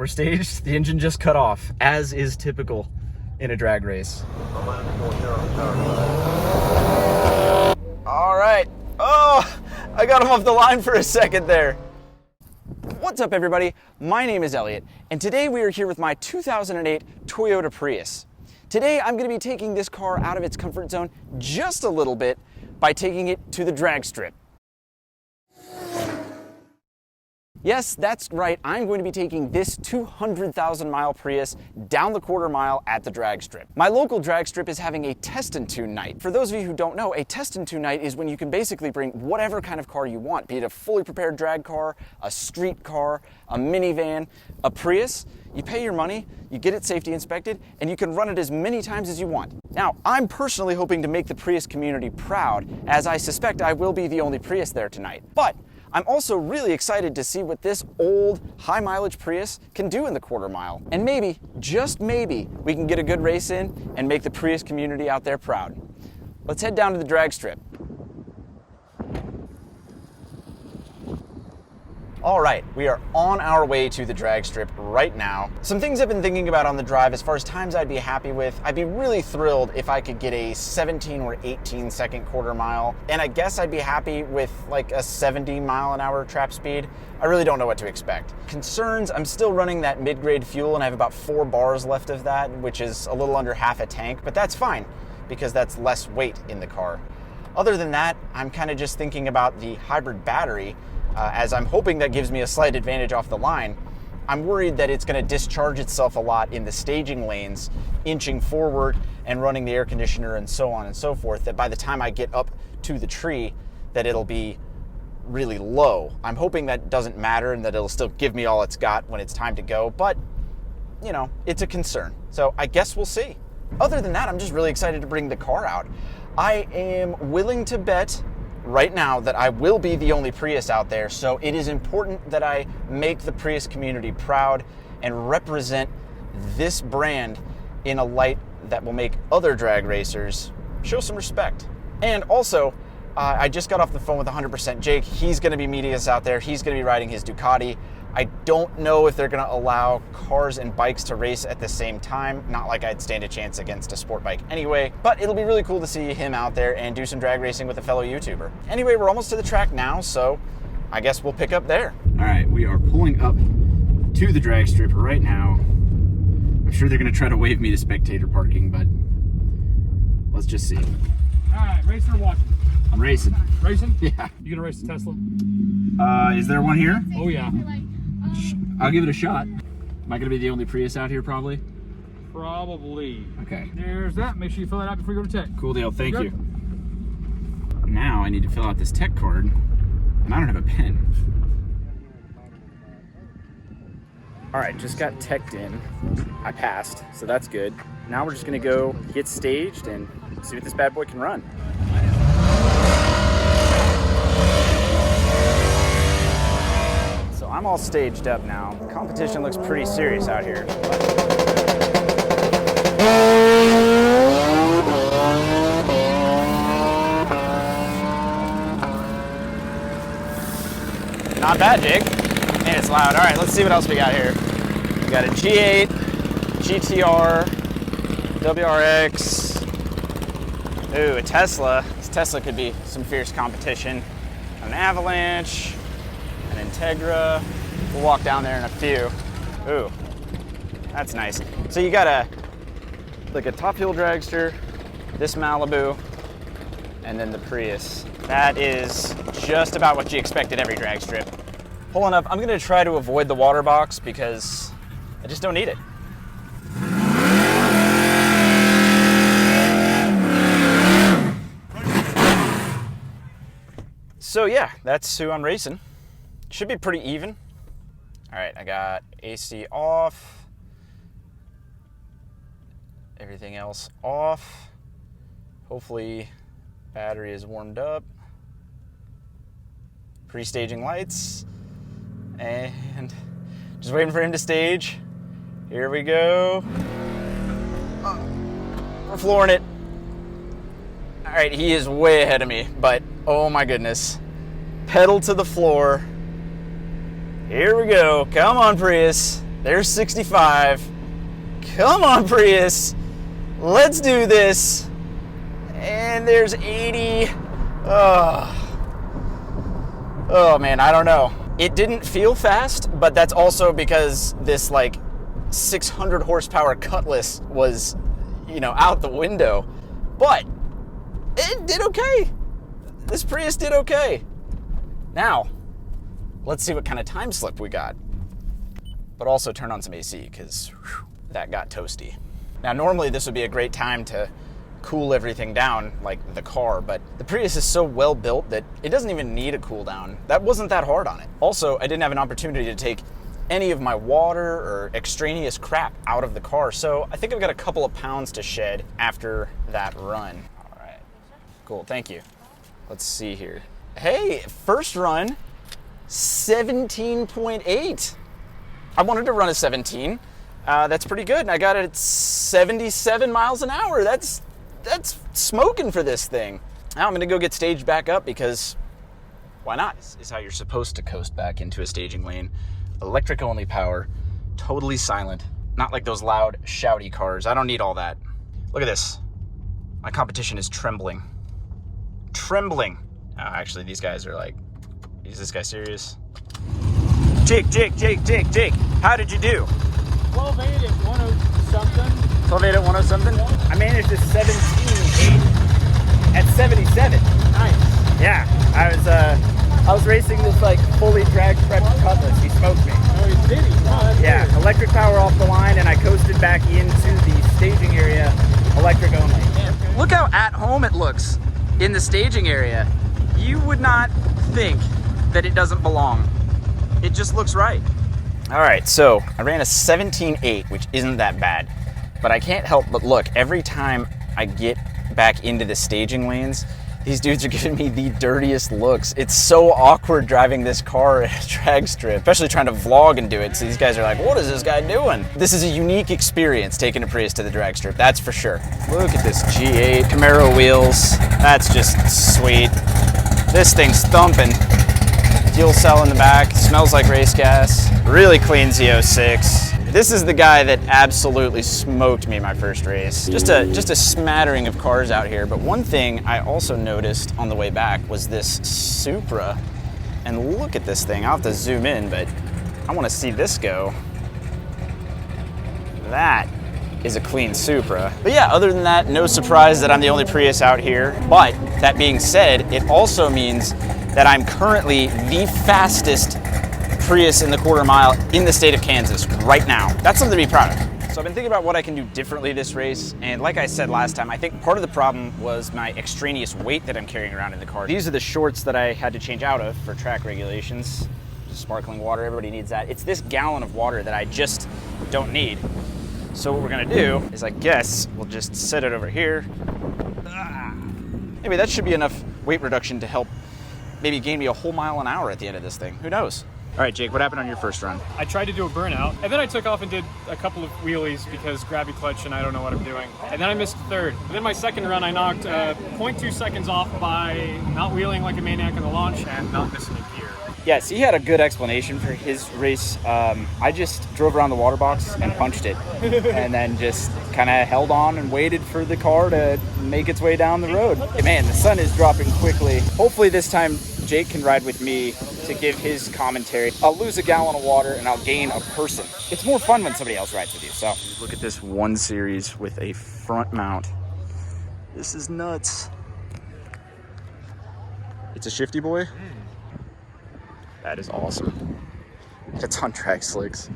we're staged. The engine just cut off, as is typical in a drag race. All right. Oh, I got him off the line for a second there. What's up, everybody? My name is Elliot, and today we are here with my 2008 Toyota Prius. Today, I'm going to be taking this car out of its comfort zone just a little bit by taking it to the drag strip. Yes, that's right, I'm going to be taking this 200,000 mile Prius down the quarter mile at the drag strip. My local drag strip is having a test and tune night. For those of you who don't know, a test and tune night is when you can basically bring whatever kind of car you want, be it a fully prepared drag car, a street car, a minivan, a Prius. You pay your money, you get it safety inspected, and you can run it as many times as you want. Now, I'm personally hoping to make the Prius community proud, as I suspect I will be the only Prius there tonight. But I'm also really excited to see what this old, high-mileage Prius can do in the quarter mile. And maybe, just maybe, we can get a good race in and make the Prius community out there proud. Let's head down to the drag strip. All right, we are on our way to the drag strip right now. Some things I've been thinking about on the drive as far as times I'd be happy with. I'd be really thrilled if I could get a 17 or 18 second quarter mile. And I guess I'd be happy with like a 70 mile an hour trap speed. I really don't know what to expect. Concerns, I'm still running that mid-grade fuel and I have about 4 bars left of that, which is a little under half a tank, but that's fine because that's less weight in the car. Other than that, I'm kind of just thinking about the hybrid battery. As I'm hoping that gives me a slight advantage off the line. I'm worried that it's going to discharge itself a lot in the staging lanes, inching forward and running the air conditioner and so on and so forth, that by the time I get up to the tree, that it'll be really low. I'm hoping that doesn't matter and that it'll still give me all it's got when it's time to go, but, you know, it's a concern. So I guess we'll see. Other than that, I'm just really excited to bring the car out. I am willing to bet right now that I will be the only Prius out there, so it is important that I make the Prius community proud and represent this brand in a light that will make other drag racers show some respect. And also, I just got off the phone with 100% Jake. He's going to be meeting us out there. He's going to be riding his Ducati. I don't know if they're going to allow cars and bikes to race at the same time. Not like I'd stand a chance against a sport bike anyway, but it'll be really cool to see him out there and do some drag racing with a fellow YouTuber. Anyway, we're almost to the track now, so I guess we'll pick up there. All right, we are pulling up to the drag strip right now. I'm sure they're going to try to wave me to spectator parking, but let's just see. All right, racing or watching? I'm racing. Racing? Yeah. You gonna race the Tesla? Is there one here? Oh yeah. I'll give it a shot. Am I gonna be the only Prius out here probably? Probably. Okay. There's that. Make sure you fill that out before you go to tech. Cool deal, thank Good. you. Now I need to fill out this tech card, and I don't have a pen. All right, just got teched in. I passed, so that's good. Now we're just gonna go get staged and see what this bad boy can run. So I'm all staged up now. The competition looks pretty serious out here. Not bad, Jake. And it's loud. All right, let's see what else we got here. We got a G8, GTR, WRX. Ooh, a Tesla. This Tesla could be some fierce competition. An Avalanche, an Integra. We'll walk down there in a few. Ooh, that's nice. So you got a Top Fuel dragster, this Malibu, and then the Prius. That is just about what you expect at every drag strip. Pulling up, I'm gonna try to avoid the water box because I just don't need it. So yeah, that's who I'm racing. Should be pretty even. All right, I got AC off. Everything else off. Hopefully battery is warmed up. Pre-staging lights. And just waiting for him to stage. Here we go. We're flooring it. All right, he is way ahead of me, but oh my goodness. Pedal to the floor. Here we go. Come on, Prius. There's 65. Come on, Prius. Let's do this. And there's 80. Oh man, I don't know. It didn't feel fast, but that's also because this like 600 horsepower Cutlass was, out the window. But it did okay. This Prius did okay. Now, let's see what kind of time slip we got. But also turn on some AC, because that got toasty. Now, normally this would be a great time to cool everything down, like the car, but the Prius is so well built that it doesn't even need a cool down. That wasn't that hard on it. Also, I didn't have an opportunity to take any of my water or extraneous crap out of the car, so I think I've got a couple of pounds to shed after that run. All right, cool, thank you. Let's see here. Hey, first run, 17.8. I wanted to run a 17. That's pretty good, and I got it at 77 miles an hour. That's smoking for this thing. Now I'm gonna go get staged back up, because why not? This is how you're supposed to coast back into a staging lane. Electric only power, totally silent. Not like those loud, shouty cars. I don't need all that. Look at this. My competition is trembling. Trembling. Actually, these guys are like, is this guy serious? Jake, how did you do? 12.8 at 10 something. 12.8 at 10 something? I managed a 17.8 at 77. Nice. Yeah, I was racing this like fully drag prepped Cutlass. He smoked me. Oh, he did he? Oh, that's Yeah, weird. electric power off the line, and I coasted back into the staging area, electric only. Look how at home it looks in the staging area. You would not think that it doesn't belong. It just looks right. All right, so I ran a 17.8, which isn't that bad, but I can't help but look, every time I get back into the staging lanes, these dudes are giving me the dirtiest looks. It's so awkward driving this car at a drag strip, especially trying to vlog and do it. So these guys are like, what is this guy doing? This is a unique experience taking a Prius to the drag strip, that's for sure. Look at this G8 Camaro wheels. That's just sweet. This thing's thumping. Fuel cell in the back, smells like race gas. Really clean Z06. This is the guy that absolutely smoked me my first race. Just a smattering of cars out here, but one thing I also noticed on the way back was this Supra. And look at this thing. I'll have to zoom in, but I want to see this go. That is a clean Supra. But yeah, other than that, no surprise that I'm the only Prius out here. But that being said, it also means that I'm currently the fastest Prius in the quarter mile in the state of Kansas right now. That's something to be proud of. So I've been thinking about what I can do differently this race, and like I said last time, I think part of the problem was my extraneous weight that I'm carrying around in the car. These are the shorts that I had to change out of for track regulations. Sparkling water, everybody needs that. It's this gallon of water that I just don't need. So what we're gonna do is, I guess, we'll just set it over here. Maybe that should be enough weight reduction to help maybe gain me a whole mile an hour at the end of this thing. Who knows? All right, Jake, what happened on your first run? I tried to do a burnout, and then I took off and did a couple of wheelies because grabby clutch and I don't know what I'm doing. And then I missed third. And then my second run, I knocked 0.2 seconds off by not wheeling like a maniac on the launch and not missing a gear. Yes, he had a good explanation for his race. I just drove around the water box and punched it, and then just kind of held on and waited for the car to make its way down the road. Hey, man, the sun is dropping quickly. Hopefully this time Jake can ride with me to give his commentary. I'll lose a gallon of water and I'll gain a person. It's more fun when somebody else rides with you. So look at this 1 Series with a front mount. This is nuts. It's a shifty boy. That is awesome. It's on track slicks.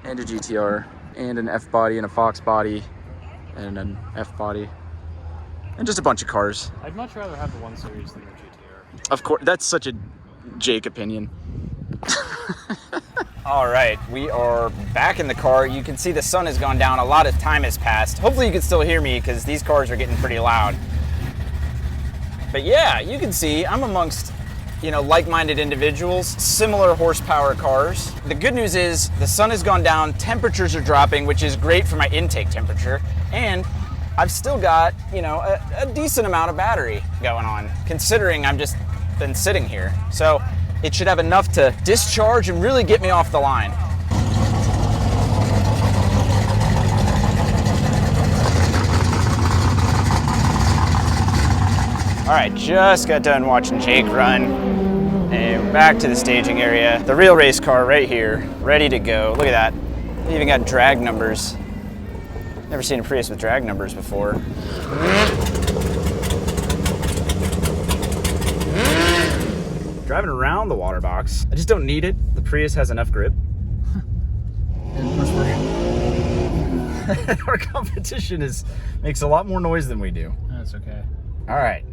And a GTR, and an F body, and a Fox body, and an F body, and just a bunch of cars. I'd much rather have the 1 Series than the GTR. Of course, that's such a Jake opinion. All right, we are back in the car. You can see the sun has gone down. A lot of time has passed. Hopefully you can still hear me, because these cars are getting pretty loud. But yeah, you can see I'm amongst, like-minded individuals, similar horsepower cars. The good news is the sun has gone down, temperatures are dropping, which is great for my intake temperature, and I've still got, a decent amount of battery going on, considering I've just been sitting here. So it should have enough to discharge and really get me off the line. All right, just got done watching Jake run, and we're back to the staging area. The real race car right here, ready to go. Look at that. They even got drag numbers. Never seen a Prius with drag numbers before. Driving around the water box. I just don't need it. The Prius has enough grip. Our competition makes a lot more noise than we do. That's okay. All right.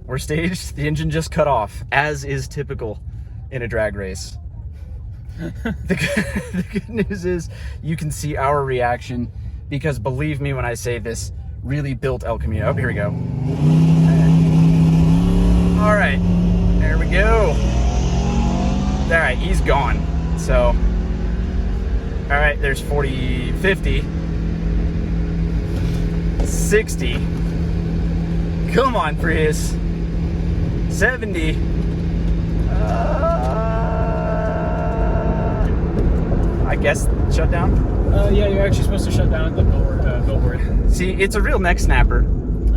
We're staged. The engine just cut off, as is typical in a drag race. The good news is you can see our reaction, because believe me when I say this really built El Camino. Oh, here we go. All right, there we go. All right, he's gone. So, all right, there's 40, 50, 60. Come on, Prius. 70. I guess shut down? Yeah, you're actually supposed to shut down at the billboard. See, it's a real neck snapper.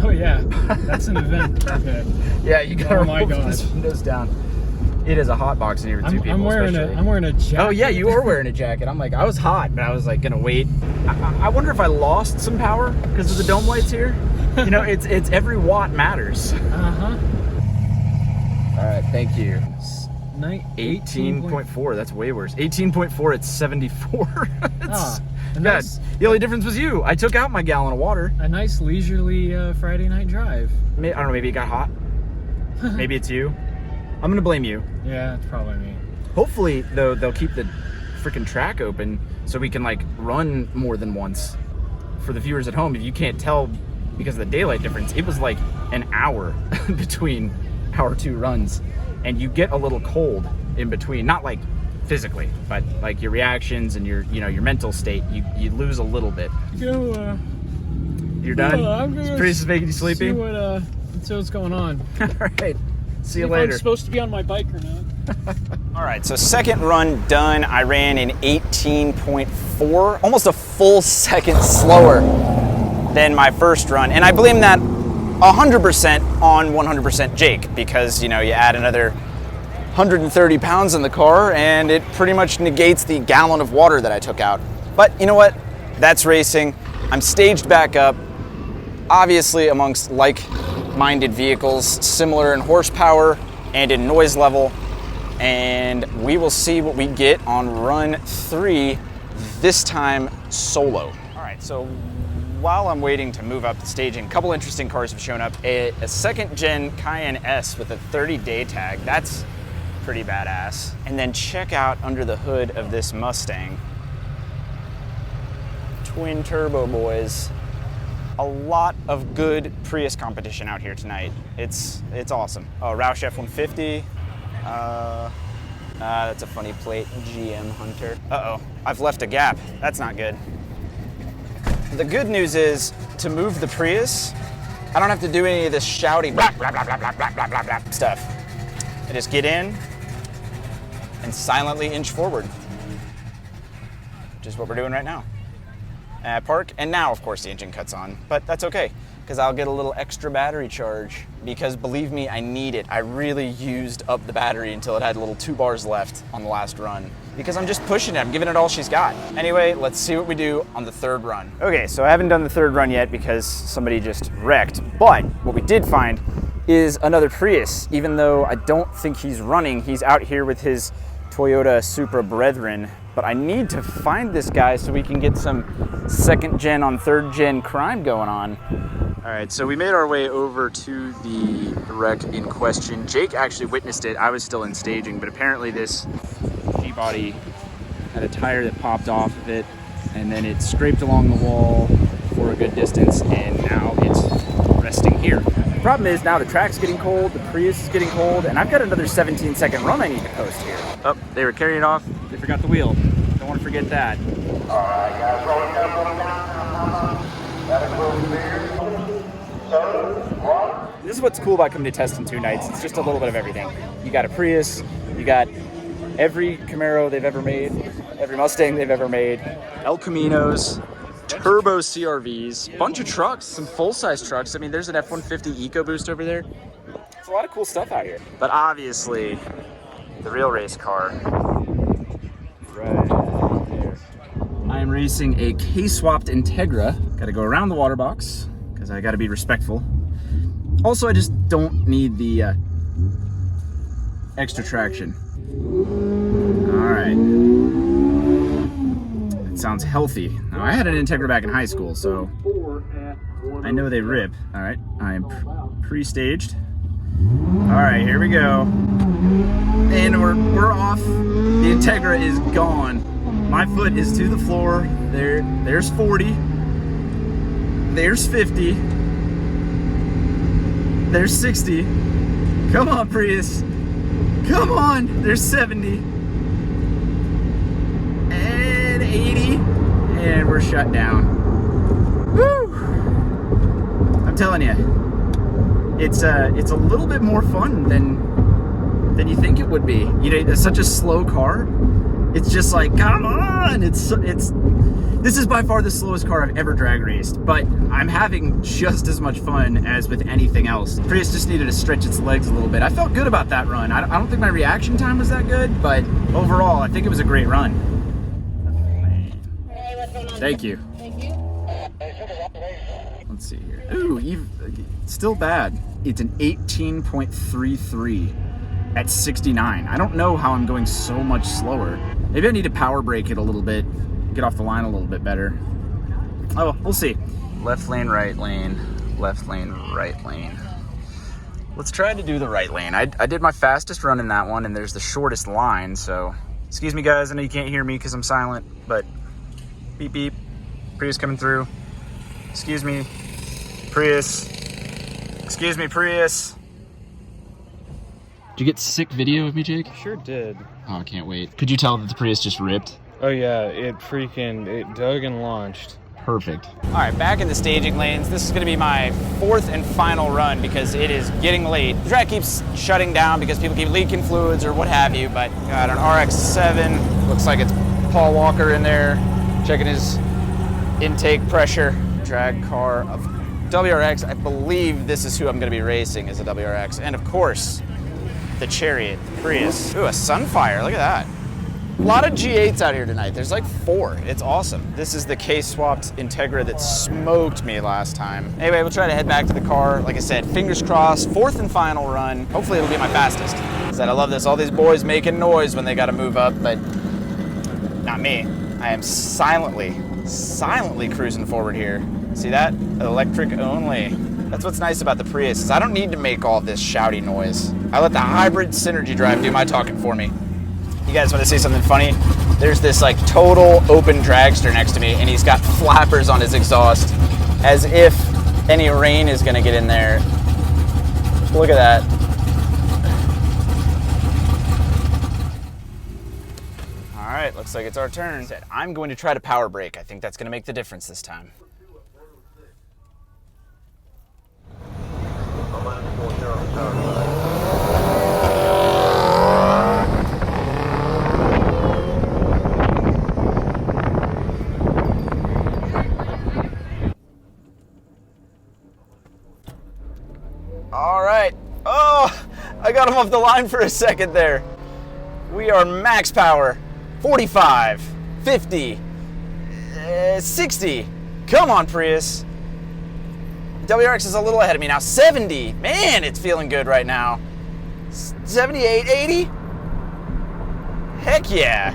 Oh yeah, that's an event. Okay. Yeah, you gotta Oh my roll God. those windows down. It is a hot box in here with two people. I'm wearing a jacket. Oh yeah, you are wearing a jacket. I'm like, I was hot, but I was like gonna wait. I wonder if I lost some power because of the dome lights here. You know, it's every watt matters. Uh-huh. All right, thank you. 18.4. 18.4, that's way worse. 18.4, it's 74. Ah, Yeah, the only difference was you. I took out my gallon of water. a nice leisurely Friday night drive. I don't know, maybe it got hot. Maybe it's you. I'm gonna blame you. Yeah, it's probably me. Hopefully, though, they'll keep the freaking track open so we can like run more than once. For the viewers at home, if you can't tell because of the daylight difference, it was like an hour between our two runs, and you get a little cold in between. Not like physically, but like your reactions and your mental state. You lose a little bit. Go. You're done. I'm gonna Prius is making you sleepy. See what's going on. All right. See you If later. I'm supposed to be on my bike or not. All right, so second run done. I ran in 18.4, almost a full second slower than my first run. And I blame that 100% on 100% Jake, because, you add another 130 pounds in the car and it pretty much negates the gallon of water that I took out. But you know what? That's racing. I'm staged back up, obviously amongst like-minded vehicles, similar in horsepower and in noise level. And we will see what we get on run 3, this time solo. All right, so while I'm waiting to move up the staging, a couple interesting cars have shown up. A second gen Cayenne S with a 30-day tag. That's pretty badass. And then check out under the hood of this Mustang. Twin turbo boys. A lot of good Prius competition out here tonight. It's awesome. Oh, Roush F-150. That's a funny plate, GM Hunter. Uh-oh, I've left a gap. That's not good. The good news is, to move the Prius, I don't have to do any of this shouting blah, blah, blah, blah, blah, blah, blah, blah, blah stuff. I just get in and silently inch forward, which is what we're doing right now. Park, and now, of course, the engine cuts on, but that's okay, because I'll get a little extra battery charge, because believe me, I need it. I really used up the battery until it had little 2 bars left on the last run, because I'm just pushing it. I'm giving it all she's got. Anyway, let's see what we do on the third run. Okay, so I haven't done the third run yet because somebody just wrecked, but what we did find is another Prius. Even though I don't think he's running, he's out here with his Toyota Supra brethren, but I need to find this guy so we can get some second gen on third gen crime going on. All right, so we made our way over to the wreck in question. Jake actually witnessed it. I was still in staging, but apparently this G-body had a tire that popped off of it, and then it scraped along the wall for a good distance, and now it's resting here. The problem is now the track's getting cold, the Prius is getting cold, and I've got another 17-second run I need to post here. Oh, they were carrying it off. They forgot the wheel. Don't want to forget that. All right, guys, roll it down. That includes beer, soda, water. This is what's cool about coming to Testing 2 nights. It's just a little bit of everything. You got a Prius, you got every Camaro they've ever made, every Mustang they've ever made, El Caminos, turbo CRVs, bunch of trucks, some full-size trucks. I mean, there's an F-150 EcoBoost over there. There's a lot of cool stuff out here. But obviously, the real race car, right there. I am racing a K-swapped Integra. Got to go around the water box because I got to be respectful. Also, I just don't need the extra traction. All right. It sounds healthy. Now, I had an Integra back in high school, so I know they rip. All right, I am pre-staged. All right, here we go. And we're off. The Integra is gone. My foot is to the floor. There's 40. There's 50. There's 60. Come on, Prius. Come on. There's 70. And 80. And we're shut down. Woo! I'm telling you, it's a little bit more fun than you think it would be. You know, it's such a slow car. It's just like, come on! This is by far the slowest car I've ever drag raced, but I'm having just as much fun as with anything else. Prius just needed to stretch its legs a little bit. I felt good about that run. I don't think my reaction time was that good, but overall, I think it was a great run. Thank you. Thank you. Let's see here. Ooh, still bad. It's an 18.33 at 69. I don't know how I'm going so much slower. Maybe I need to power brake it a little bit, get off the line a little bit better. Oh, we'll see. Left lane, right lane, left lane, right lane. Let's try to do the right lane. I did my fastest run in that one, and there's the shortest line, so excuse me, guys. I know you can't hear me because I'm silent, but beep, beep. Prius coming through. Excuse me, Prius. Excuse me, Prius. Did you get sick video of me, Jake? Sure did. Oh, I can't wait. Could you tell that the Prius just ripped? Oh yeah, it dug and launched. Perfect. All right, back in the staging lanes. This is gonna be my fourth and final run because it is getting late. The track keeps shutting down because people keep leaking fluids or what have you, but got an RX-7. Looks like it's Paul Walker in there, checking his intake pressure. Drag car of WRX. I believe this is who I'm gonna be racing, is a WRX. And of course, the Chariot, the Prius. Ooh, a Sunfire, look at that. A lot of G8s out here tonight. There's like 4. It's awesome. This is the K-swapped Integra that smoked me last time. Anyway, we'll try to head back to the car. Like I said, fingers crossed, fourth and final run. Hopefully it'll be my fastest. I love this. All these boys making noise when they got to move up, but not me. I am silently cruising forward here. See that? Electric only. That's what's nice about the Prius is I don't need to make all this shouty noise. I let the hybrid synergy drive do my talking for me. You guys want to see something funny? There's this like total open dragster next to me and he's got flappers on his exhaust as if any rain is gonna get in there. Look at that. All right, looks like it's our turn. I'm going to try to power brake. I think that's gonna make the difference this time. All right. Oh, I got him off the line for a second there. We are max power. 45, 50, 60. Come on, Prius. WRX is a little ahead of me now. 70. Man, it's feeling good right now. 78, 80. Heck yeah.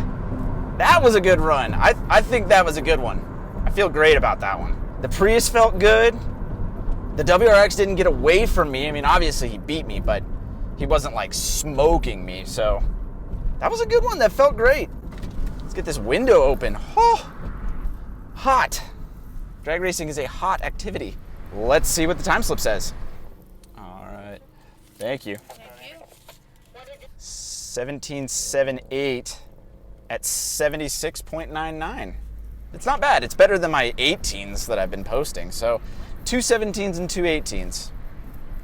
That was a good run. I think that was a good one. I feel great about that one. The Prius felt good. The WRX didn't get away from me. I mean, obviously he beat me, but he wasn't like smoking me. So that was a good one. That felt great. Let's get this window open. Oh, hot. Drag racing is a hot activity. Let's see what the time slip says. All right. Thank you. 17.78 at 76.99. It's not bad. It's better than my 18s that I've been posting. So 2 17s and 2 18s.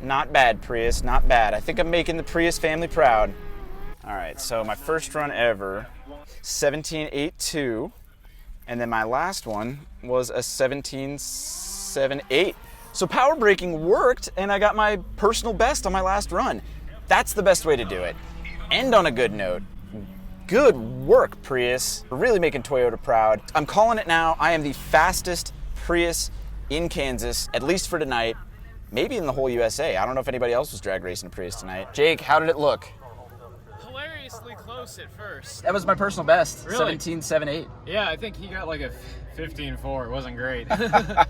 Not bad, Prius. Not bad. I think I'm making the Prius family proud. All right. So my first run ever, 17.82 And then my last one was a 17.78. So power braking worked, and I got my personal best on my last run. That's the best way to do it. End on a good note. Good work, Prius. We're really making Toyota proud. I'm calling it now. I am the fastest Prius in Kansas, at least for tonight. Maybe in the whole USA. I don't know if anybody else was drag racing a Prius tonight. Jake, how did it look? Hilariously close at first. That was my personal best, Really? 17.78. Yeah, I think he got like a 15.4. It wasn't great. Well,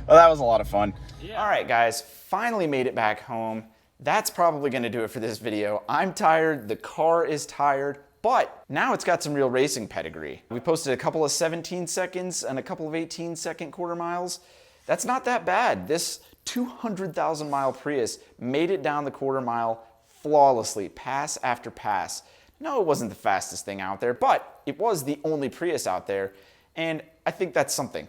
that was a lot of fun. Yeah. All right, guys, finally made it back home. That's probably gonna do it for this video. I'm tired, the car is tired, but now it's got some real racing pedigree. We posted a couple of 17 seconds and a couple of 18-second quarter miles. That's not that bad. This 200,000 mile Prius made it down the quarter mile flawlessly, pass after pass. No, it wasn't the fastest thing out there, but it was the only Prius out there, and I think that's something.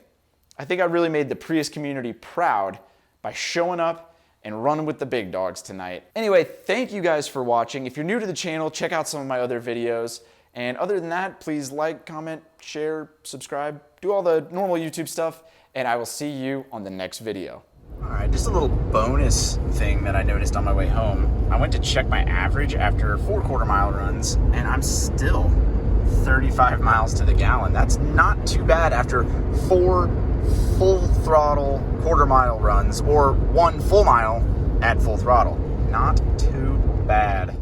I think I really made the Prius community proud by showing up and running with the big dogs tonight. Anyway, thank you guys for watching. If you're new to the channel, check out some of my other videos. And other than that, please like, comment, share, subscribe, do all the normal YouTube stuff, and I will see you on the next video. All right, just a little bonus thing that I noticed on my way home. I went to check my average after 4 quarter-mile runs, and I'm still 35 miles to the gallon. That's not too bad after 4 full throttle quarter-mile runs or 1 full mile at full throttle. Not too bad.